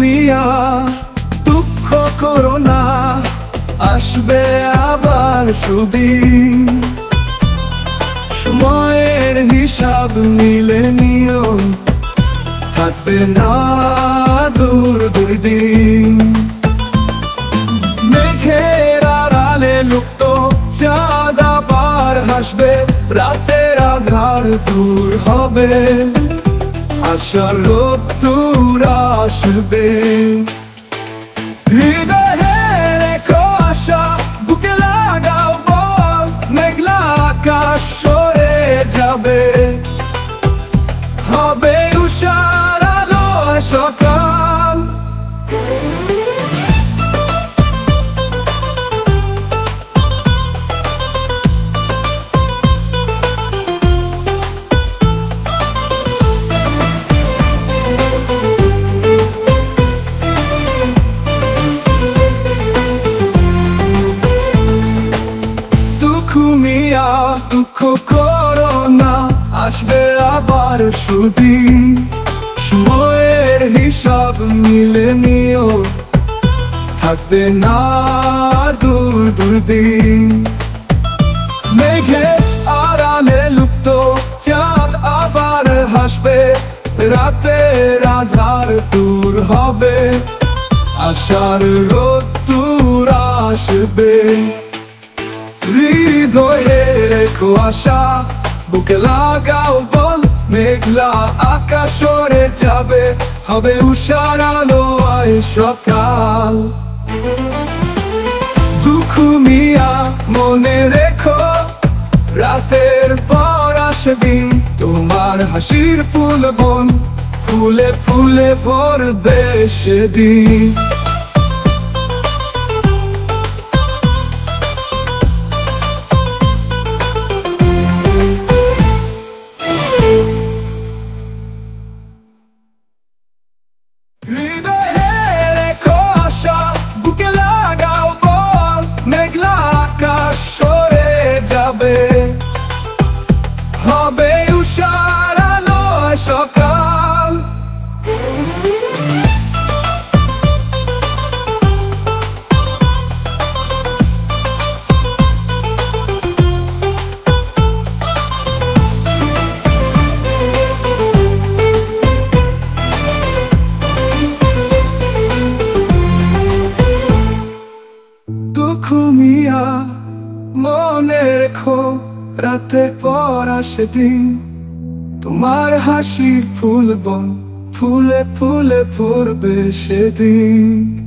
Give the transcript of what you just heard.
মিয়া দুঃখ করো না, আসবে আবার সুদিন। সময়ের হিসাব মিলে নিও, থাকবে না দূর দুর্দিন। মেঘের আড়ালে লুপ্ত চাঁদ আবার হাসবে, রাতের আধার দূর হবে, আশার রোদ্দুর আসবে। হৃদয়ে রেখো আশা, বুকে লাগাও বল, মেঘলা আকাশ সরে যাবে, হবে উষার আলো সকাল। মিয়া দুঃখ করো না, আসবে আবার সুদিন। সময়ের হিসাব মিলে নিও, থাকবে না দূর দুর্দিন। মেঘে আড়ালে লুপ্ত চাঁদ আবার হাসবে, রাতের আধার দূর হবে, আশার রোদ্দুর আসবে। হৃদয়ে রেখো আশা, বুকে লাগাও বল, মেঘলা আকাশ সরে যাবে, হবে উষার আলো আয় সকাল। দুঃখ মিয়া মনে রেখো, রাতের পর আসে দিন, তোমার হাসির ফুল বন ফুলে ফুলে ভরবে সেদিন। হৃদয়ে রেখো আশা, বুকে লাগাও বল, মেঘলা আকাশ সরে যাবে, হবে উষার আলো সকাল। দুঃখ মিয়া মনে রেখো, রাতে পর আসে দিন, তোমার হাসির ফুল বন ফুলে ফুলে ভরবে সেদিন।